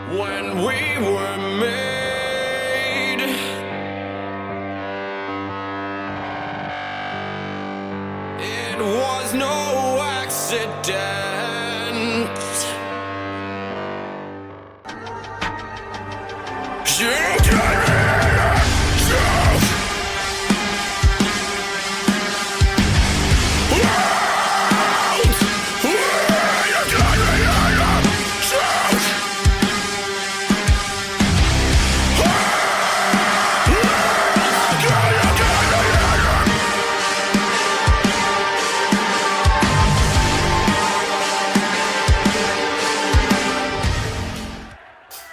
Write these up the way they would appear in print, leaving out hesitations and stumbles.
when we were made. It was no accident.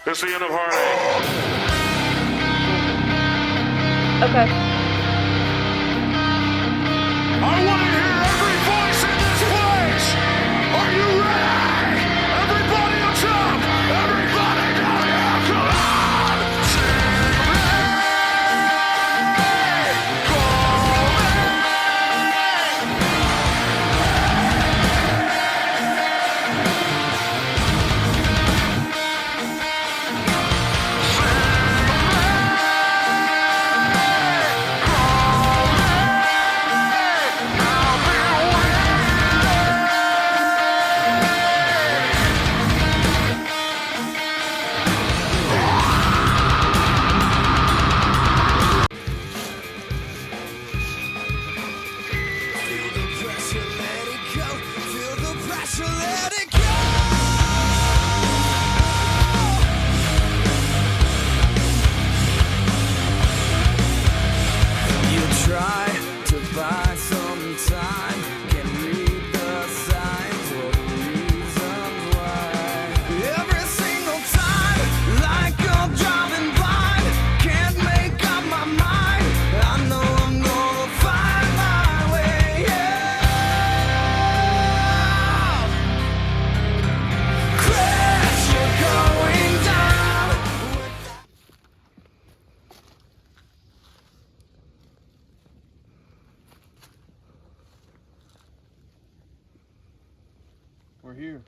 It's the end of heartache. Okay. I want to hear every voice in this place. Are you ready? Everybody on top. Everybody down here. Come on. Sing me. Call We're here.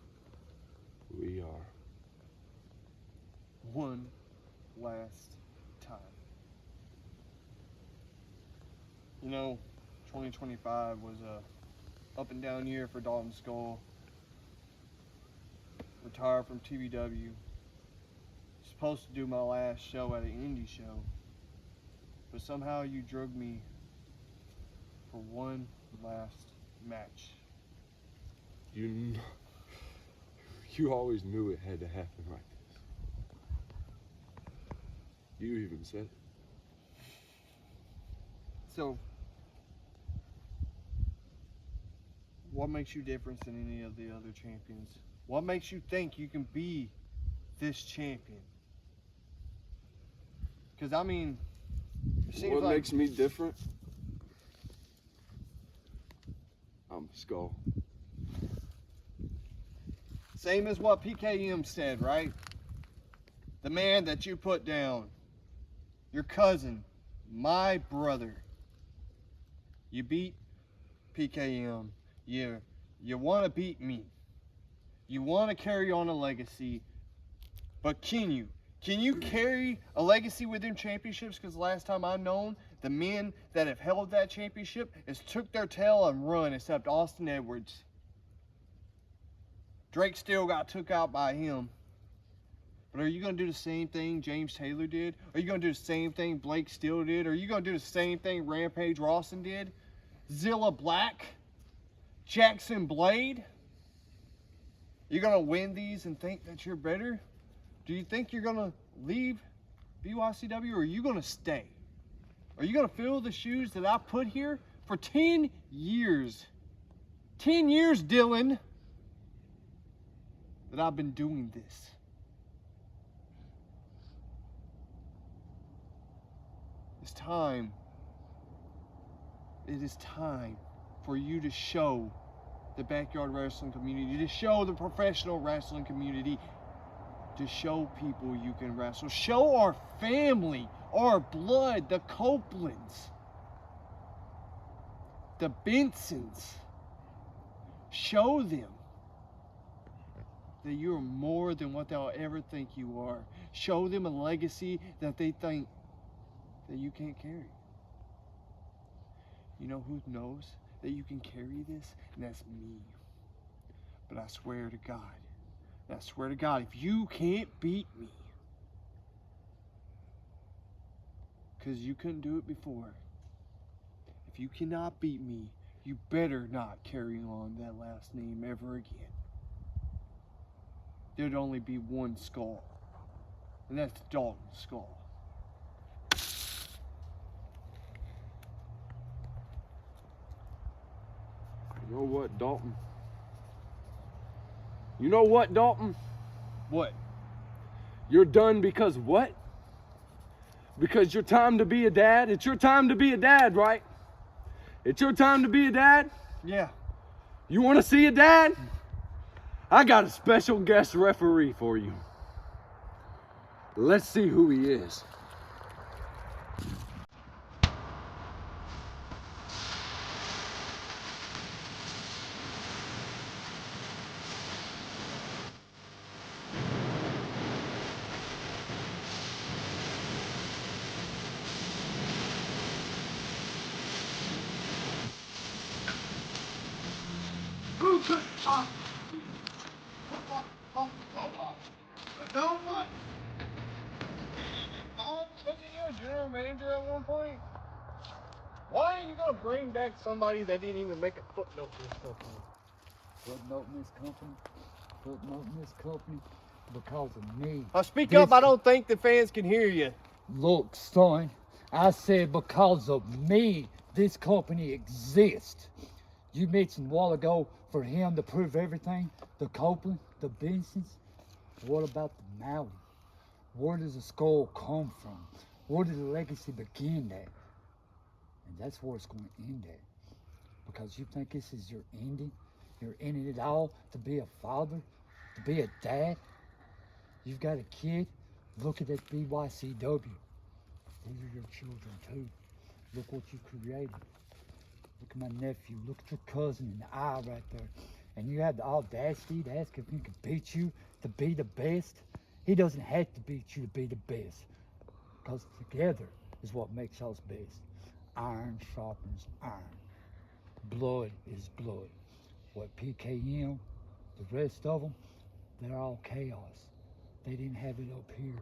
We are. One last time. You know, 2025 was a up and down year for Dalton Skull. Retired from TBW. Supposed to do my last show at an indie show. But somehow you drugged me for one last match. You always knew it had to happen like this. You even said it. So, what makes you different than any of the other champions? What makes you think you can be this champion? Because, I mean, it seems What like... makes me different? I'm a Skull. Same as what PKM said, right? The man that you put down, your cousin, my brother. You beat PKM. You want to beat me. You want to carry on a legacy, but can you? Can you carry a legacy within championships? Because last time I've known, the men that have held that championship has took their tail and run, except Austin Edwards. Drake still got took out by him. But are you going to do the same thing James Taylor did? Are you going to do the same thing Blake Steele did? Are you going to do the same thing Rampage Rawson did? Zilla Black? Jackson Blade? You're going to win these and think that you're better? Do you think you're going to leave BYCW, or are you going to stay? Are you going to fill the shoes that I put here for 10 years? 10 years, Dylan, that I've been doing this. It's time. It is time for you to show the backyard wrestling community, to show the professional wrestling community, to show people you can wrestle. Show our family, our blood, the Copelands, the Bensons. Show them that you're more than what they'll ever think you are. Show them a legacy that they think that you can't carry. You know who knows that you can carry this? And that's me. But I swear to God, if you can't beat me, because you couldn't do it before, if you cannot beat me, you better not carry on that last name ever again. There'd only be one skull, and that's Dalton's skull. You know what, Dalton? You know what, Dalton? What? You're done because what? Because your time to be a dad? It's your time to be a dad, right? It's your time to be a dad? Yeah. You want to see a dad? I got a special guest referee for you. Let's see who he is. Wasn't you a general manager at one point? Why ain't you gonna bring back somebody that didn't even make a footnote to this company? Footnote in this company because of me. Speak up, I don't think the fans can hear you. Look, son, I said because of me, this company exists. You mentioned a while ago for him to prove everything, the Copeland, the Bensons. What about the Maui? Where does the skull come from? Where did the legacy begin at? And that's where it's going to end at. Because you think this is your ending? You're ending it all to be a father, to be a dad? You've got a kid? Look at that BYCW. These are your children too. Look what you created. Look at my nephew. Look at your cousin in the eye right there. And you have the audacity to ask if he can beat you to be the best? He doesn't have to beat you to be the best. Because together is what makes us best. Iron sharpens iron. Blood is blood. What PKM, the rest of them, they're all chaos. They didn't have it up here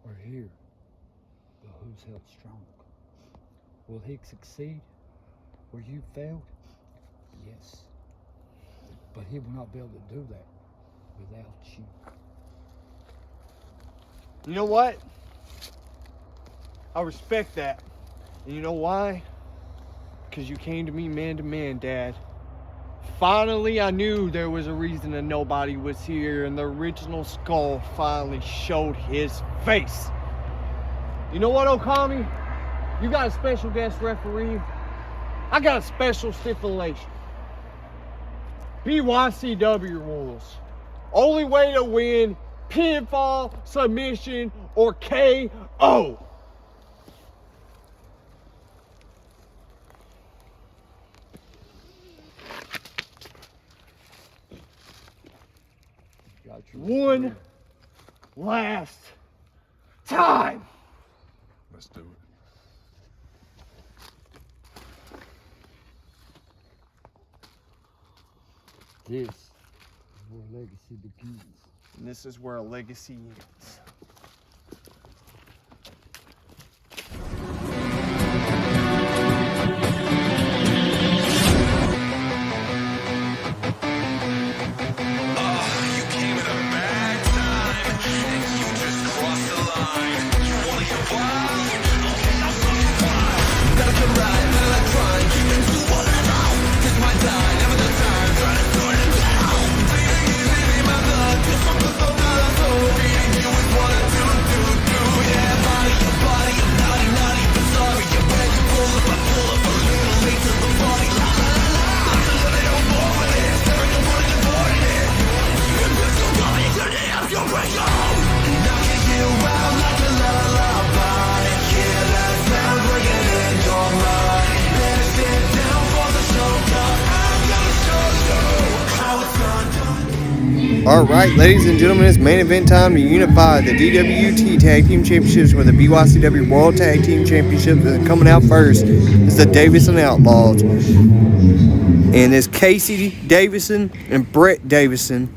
or here. But who's held strong? Will he succeed where you failed? Yes. But he will not be able to do that without you. You know what? I respect that. And you know why? Because you came to me man to man, Dad. Finally, I knew there was a reason that nobody was here, and the original skull finally showed his face. You know what, Okami? You got a special guest referee. I got a special stipulation. BYCW rules. Only way to win, pinfall, submission, or KO. One last time. Let's do it. This is where legacy begins. And this is where a legacy ends. You came at a bad time, and you just crossed the line. You wanna get wild? Okay, I'll show you why. Gotta come right, I like trying. You can do whatever. Take my time, never the time. Try to sort it out. Take it easy, be my blood. Just focus on the soul. Beating you is what I All right, ladies and gentlemen, it's main event time to unify the DWT Tag Team Championships with the BYCW World Tag Team Championships. And coming out first is the Davison Outlaws. And it's Casey Davison and Brett Davison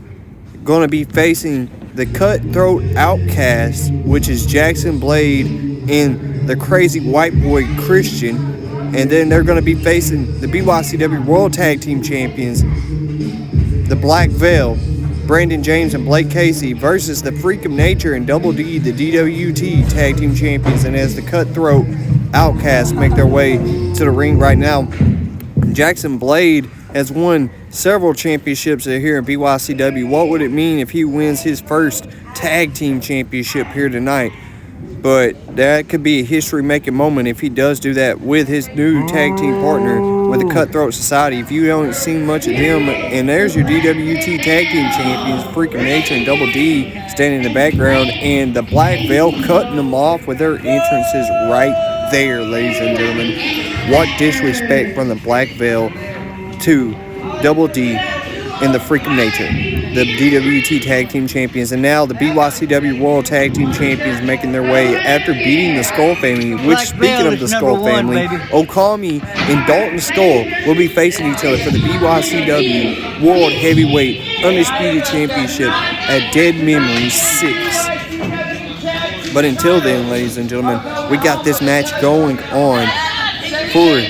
going to be facing the Cutthroat Outcast, which is Jackson Blade and the Crazy White Boy Christian. And then they're going to be facing the BYCW World Tag Team Champions, the Black Veil, Brandon James and Blake Casey, versus the Freak of Nature and Double D, the DWT Tag Team Champions. And as the Cutthroat Outcasts make their way to the ring right now, Jackson Blade has won several championships here in BYCW. What would it mean if he wins his first tag team championship here tonight? But that could be a history-making moment if he does do that with his new tag team partner with the Cutthroat Society. If you haven't seen much of them, and there's your DWT Tag Team Champions, Freak of Nature and Double D standing in the background, and the Black Veil cutting them off with their entrances right there, ladies and gentlemen. What disrespect from the Black Veil to Double D and the Freak of Nature, the DWT Tag Team Champions. And now the BYCW World Tag Team Champions making their way after beating the Skull Family, which, speaking of the Skull Family, Okami and Dalton Skull will be facing each other for the BYCW World Heavyweight Undisputed Championship at Dead Memory 6. But until then, ladies and gentlemen, we got this match going on for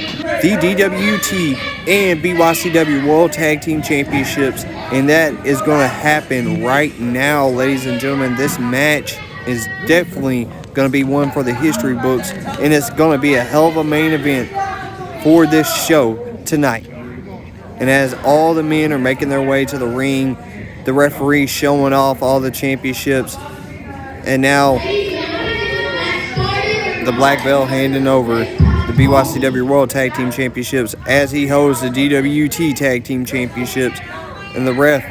the DWT and BYCW World Tag Team Championships, and that is going to happen right now, ladies and gentlemen. This match is definitely going to be one for the history books, and it's going to be a hell of a main event for this show tonight. And as all the men are making their way to the ring, the referee showing off all the championships, and now the Black Veil handing over the BYCW World Tag Team Championships as he holds the DWT Tag Team Championships, and the ref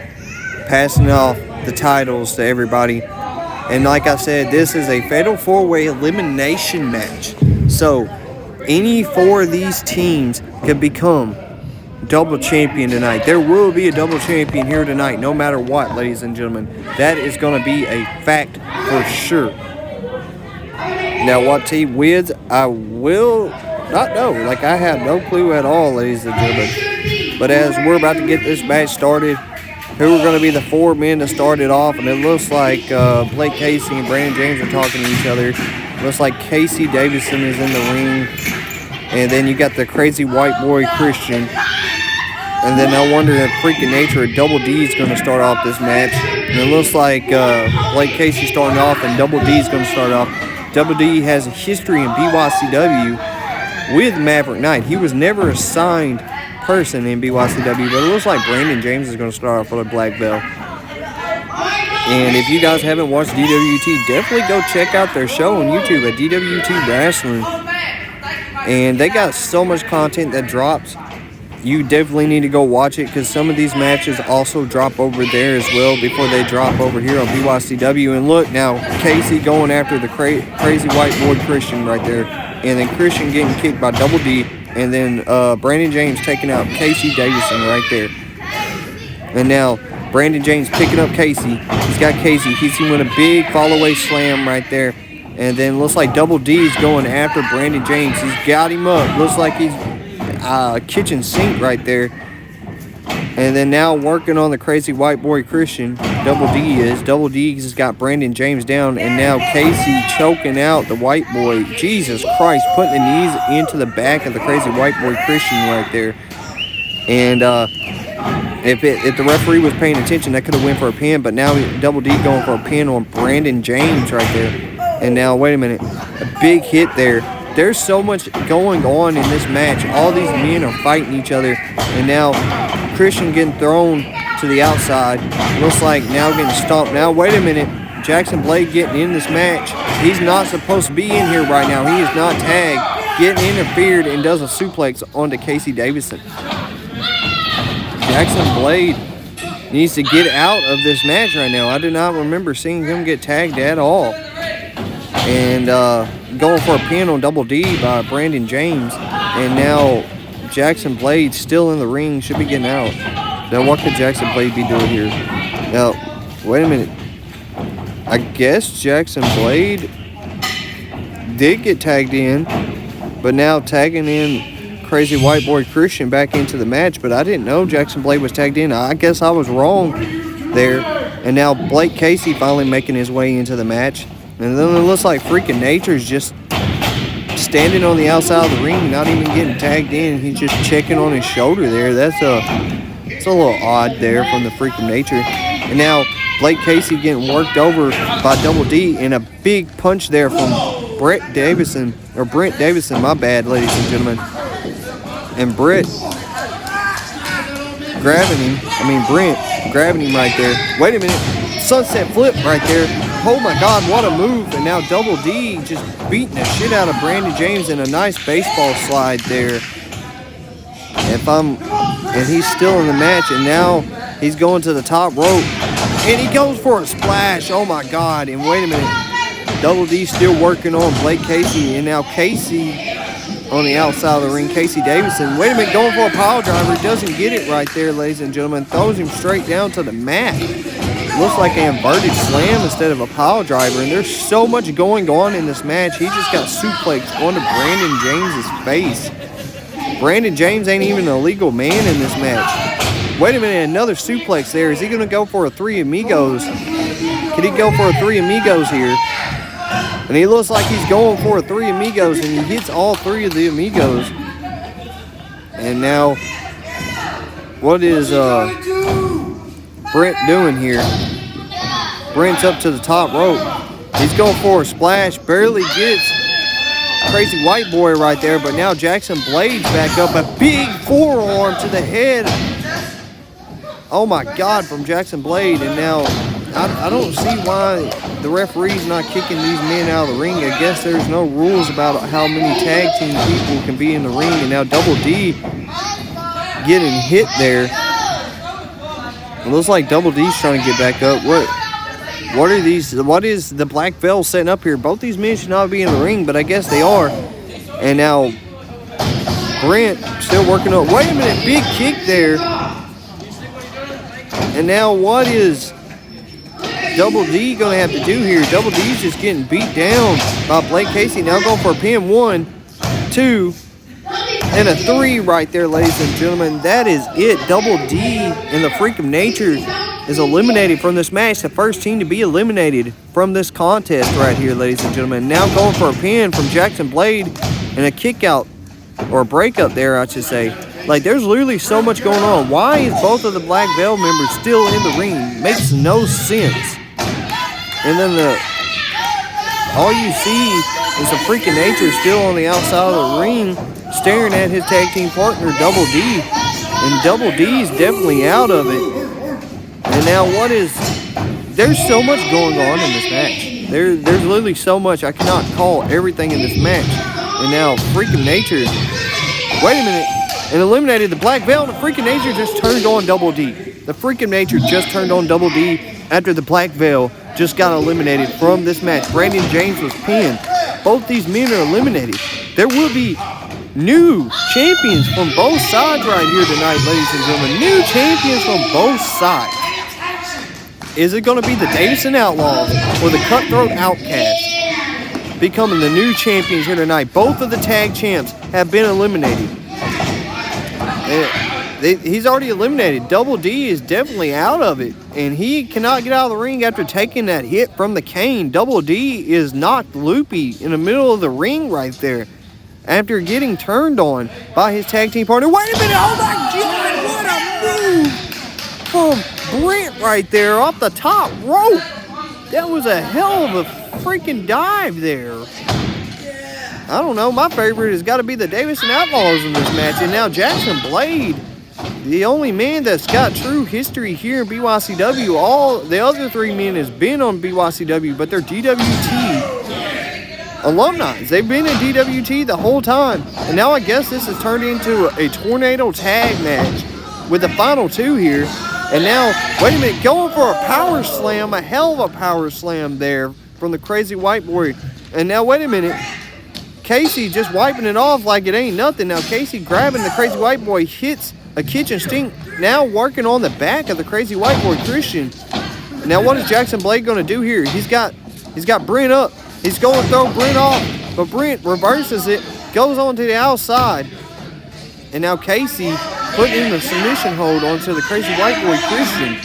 passing off the titles to everybody. And like I said, this is a fatal four-way elimination match, so any four of these teams could become double champion tonight. There will be a double champion here tonight, no matter what, ladies and gentlemen. That is going to be a fact for sure. Now, what team wins, I will not know. Like, I have no clue at all, ladies and gentlemen. But as we're about to get this match started, who are going to be the four men to start it off? And it looks like Blake Casey and Brandon James are talking to each other. Looks like Casey Davison is in the ring. And then you got the Crazy White Boy Christian. And then I wonder if Freak of Nature or Double D is going to start off this match. And it looks like Blake Casey starting off and Double D is going to start off. Double D has a history in BYCW with Maverick Knight. He was never a signed person in BYCW, but it looks like Brandon James is going to start off for the Black Belt. And if you guys haven't watched DWT, definitely go check out their show on YouTube at DWT Wrestling. And they got so much content that drops. You definitely need to go watch it, because some of these matches also drop over there as well before they drop over here on BYCW. And look now, Casey going after the Crazy White Boy Christian right there. And then Christian getting kicked by Double D. And then Brandon James taking out Casey Davison right there. And now Brandon James picking up Casey. He's got Casey. He's with a big fall-away slam right there. And then looks like Double D's going after Brandon James. He's got him up. Looks like he's kitchen sink right there. And then now working on the Crazy White Boy Christian, Double D is. Double D has got Brandon James down, and now Casey choking out the White Boy. Jesus Christ, putting the knees into the back of the Crazy White Boy Christian right there. And if the referee was paying attention, that could have went for a pin, but now Double D going for a pin on Brandon James right there. And now, wait a minute, a big hit there. There's so much going on in this match. All these men are fighting each other. And now Christian getting thrown to the outside. Looks like now getting stomped. Now, wait a minute. Jackson Blade getting in this match. He's not supposed to be in here right now. He is not tagged. Getting interfered and does a suplex onto Casey Davison. Jackson Blade needs to get out of this match right now. I do not remember seeing him get tagged at all. And going for a pin on Double D by Brandon James. And now Jackson Blade still in the ring, should be getting out. Now what could Jackson Blade be doing here? Now Wait a minute. I guess Jackson Blade did get tagged in, but now tagging in Crazy White Boy Christian back into the match. But I didn't know Jackson Blade was tagged in. I guess I was wrong there. And now Blake Casey finally making his way into the match. And then it looks like Freaking Nature's just standing on the outside of the ring, not even getting tagged in. He's just checking on his shoulder there. It's a little odd there from the Freaking Nature. And now Blake Casey getting worked over by Double D, and a big punch there from Brent Davison, my bad, ladies and gentlemen. And Brent grabbing him right there. Wait a minute, sunset flip right there. Oh my God, what a move. And now Double D just beating the shit out of Brandon James in a nice baseball slide there. And he's still in the match, and now he's going to the top rope. And he goes for a splash. Oh my God. And wait a minute. Double D still working on Blake Casey. And now Casey on the outside of the ring. Casey Davison. Wait a minute. Going for a pile driver. Doesn't get it right there, ladies and gentlemen. Throws him straight down to the mat. Looks like an inverted slam instead of a pile driver. And there's so much going on in this match. He just got suplexed onto Brandon James's face. Brandon James ain't even a legal man in this match. Wait a minute, another suplex there. Is he going to go for a Three Amigos? Could he go for a Three Amigos here? And he looks like he's going for a Three Amigos, and he hits all three of the Amigos. And now, what is Brent doing here? Brent's up to the top rope. He's going for a splash, barely gets Crazy White Boy right there, but now Jackson Blade's back up. A big forearm to the head. Oh my God, from Jackson Blade. And now I don't see why the referee's not kicking these men out of the ring. I guess there's no rules about how many tag team people can be in the ring. And now Double D getting hit there. It looks like Double D's trying to get back up. What are these? What is the Black Veil setting up here? Both these men should not be in the ring, but I guess they are. And now Brent still working on. Wait a minute, big kick there. And now what is Double D going to have to do here? Double D's just getting beat down by Blake Casey. Now going for a pin. 1, 2, and a 3 right there, ladies and gentlemen. That is it. Double D and the Freak of Nature is eliminated from this match. The first team to be eliminated from this contest right here, ladies and gentlemen. Now going for a pin from Jackson Blade and a kick out, or a breakup there, I should say. Like, there's literally so much going on. Why is both of the Black Veil members still in the ring? Makes no sense. And then all you see is the Freaking Nature still on the outside of the ring, staring at his tag team partner, Double D. And Double D's definitely out of it. And now there's so much going on in this match. There's literally so much. I cannot call everything in this match. And now Freaking Nature, wait a minute, and eliminated the Black Veil. The Freaking Nature just turned on Double D. The Freaking Nature just turned on Double D after the Black Veil just got eliminated from this match. Brandon James was pinned. Both these men are eliminated. There will be new champions from both sides right here tonight, ladies and gentlemen. New champions from both sides. Is it going to be the Davison Outlaws or the Cutthroat Outcasts becoming the new champions here tonight? Both of the tag champs have been eliminated. He's already eliminated. Double D is definitely out of it, and he cannot get out of the ring after taking that hit from the cane. Double D is knocked loopy in the middle of the ring right there after getting turned on by his tag team partner. Wait a minute, oh my God, what a move from Brent right there off the top rope. That was a hell of a freaking dive there. I don't know, my favorite has got to be the Davison Outlaws in this match. And now Jackson Blade, the only man that's got true history here in BYCW. All the other three men has been on BYCW, but they're DWT alumni. They've been in DWT the whole time. And now I guess this has turned into a tornado tag match with the final two here. And now, wait a minute, going for a power slam, a hell of a power slam there from the Crazy White Boy. And now, wait a minute, Casey just wiping it off like it ain't nothing. Now Casey grabbing the Crazy White Boy, hits a kitchen sink, now working on the back of the Crazy White Boy Christian. Now what is Jackson Blade going to do here? He's got Brent up. He's going to throw Brent off, but Brent reverses it, goes on to the outside, and now Casey putting in the submission hold onto the Crazy White Boy Christian.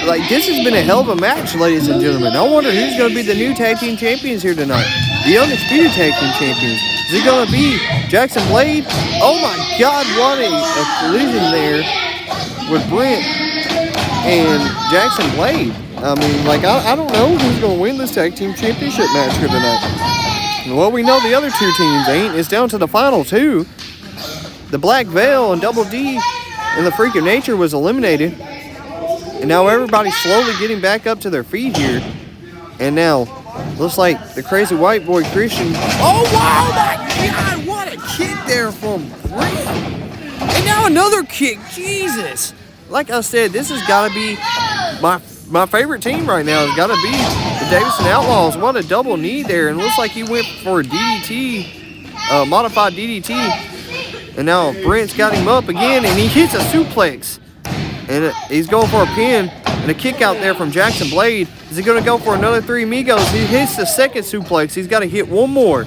Like, this has been a hell of a match, ladies and gentlemen. I wonder who's going to be the new tag team champions here tonight. The undisputed tag team champions. Is it going to be Jackson Blade? Oh my God, what a collision there with Brent and Jackson Blade. I mean, like, I don't know who's going to win this tag team championship match here tonight. Well, we know the other two teams ain't. It's down to the final two. The Black Veil and Double D and the Freak of Nature was eliminated. And now everybody's slowly getting back up to their feet here. And now, looks like the Crazy White Boy Christian. Oh, wow, my God, what a kick there from Brent. And now another kick, Jesus. Like I said, this has got to be my favorite team right now. It's got to be the Davison Outlaws. What a double knee there. And it looks like he went for a DDT, modified DDT. And now Brent's got him up again, and he hits a suplex. And he's going for a pin and a kick out there from Jackson Blade. Is he going to go for another Three Amigos? He hits the second suplex. He's got to hit one more.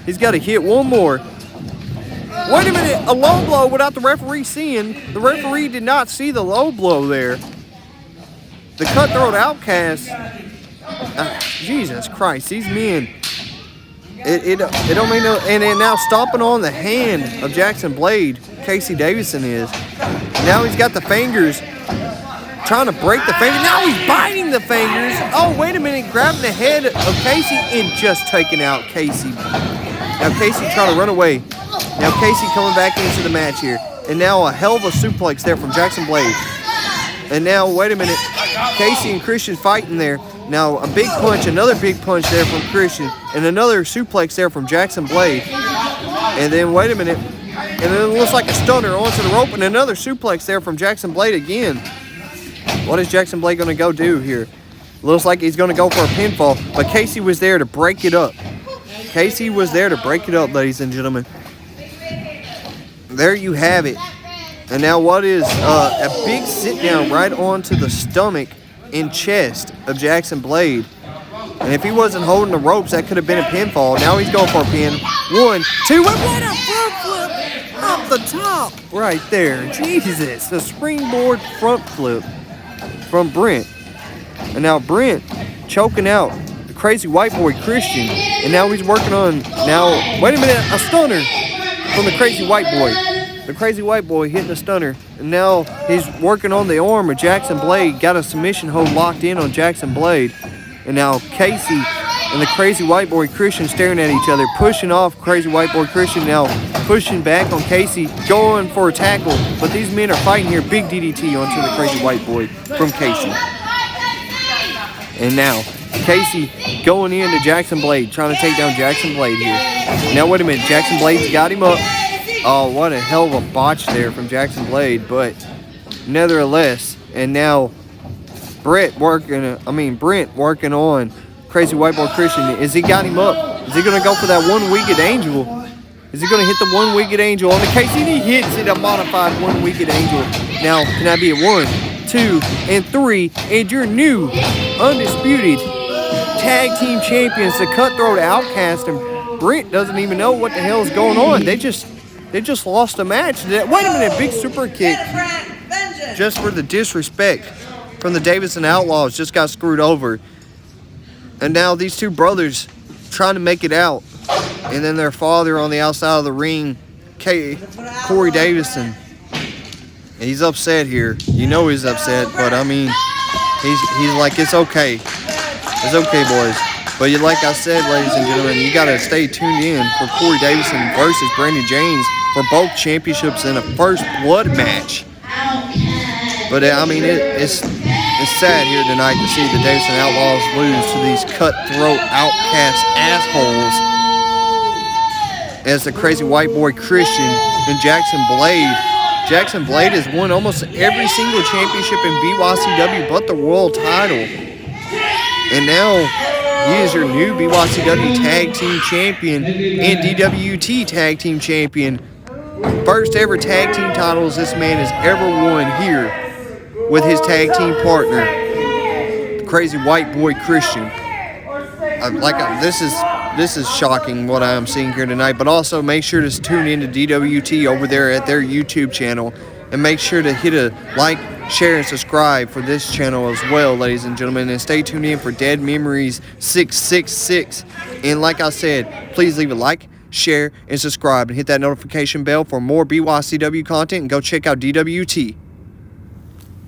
He's got to hit one more. Wait a minute. A low blow without the referee seeing. The referee did not see the low blow there. The Cutthroat Outcast. Jesus Christ. These men. It don't mean no. And then now stomping on the hand of Jackson Blade. Casey Davison is. Now he's got the fingers, trying to break the finger. Now he's biting the fingers. Oh, wait a minute, grabbing the head of Casey and just taking out Casey. Now Casey trying to run away. Now Casey coming back into the match here. And now a hell of a suplex there from Jackson Blade. And now, wait a minute, Casey and Christian fighting there. Now a big punch, another big punch there from Christian, and another suplex there from Jackson Blade. And then, wait a minute, and then it looks like a stunner onto the rope, and another suplex there from Jackson Blade again. What is Jackson Blade going to go do here? Looks like he's going to go for a pinfall, but Casey was there to break it up. Casey was there to break it up, ladies and gentlemen. There you have it. And now what is a big sit down right onto the stomach and chest of Jackson Blade. And if he wasn't holding the ropes, that could have been a pinfall. Now he's going for a pin. 1, 2, and what a front flip off the top right there. Jesus, the springboard front flip from Brent. And now Brent choking out the Crazy White Boy Christian. And now he's working on, now, wait a minute, a stunner from the Crazy White Boy. The Crazy White Boy hitting a stunner. And now he's working on the arm of Jackson Blade. Got a submission hold locked in on Jackson Blade. And now Casey and the Crazy White Boy Christian staring at each other. Pushing off Crazy White Boy Christian. Now pushing back on Casey. Going for a tackle. But these men are fighting here. Big DDT onto the Crazy White Boy from Casey. And now Casey going into Jackson Blade. Trying to take down Jackson Blade here. Now wait a minute. Jackson Blade's got him up. Oh, what a hell of a botch there from Jackson Blade, but nevertheless, and now Brent working on Crazy White Boy Christian. Is he got him up? Is he going to go for that one-winged angel? Is he going to hit the one-winged angel on the Casey? And he hits it, a modified one-winged angel. Now, can I be a 1, 2, and 3? And your new undisputed tag team champions, the Cutthroat Outcast, and Brent doesn't even know what the hell is going on. They just lost a match. Wait a minute, big super kick. Just for the disrespect from the Davison Outlaws, just got screwed over. And now these two brothers trying to make it out. And then their father on the outside of the ring, Corey Davison. He's upset here. You know he's upset, but I mean, he's like, it's okay. It's okay, boys. But like I said, ladies and gentlemen, you got to stay tuned in for Corey Davison versus Brandon James for both championships in a first blood match. But I mean, it's sad here tonight to see the Davison Outlaws lose to these cutthroat outcast assholes as the Crazy White Boy Christian and Jackson Blade. Jackson Blade has won almost every single championship in BYCW but the world title. And now he is your new BYCW Tag Team Champion and DWT Tag Team Champion. First ever tag team titles this man has ever won here with his tag team partner. crazy white boy Christian. This is shocking what I'm seeing here tonight. But also make sure to tune in to DWT over there at their YouTube channel, and make sure to hit a like, share, and subscribe for this channel as well, ladies and gentlemen. And stay tuned in for Dead Memories 666. And like I said, please leave a like, share, and subscribe, and hit that notification bell for more BYCW content. And go check out DWT.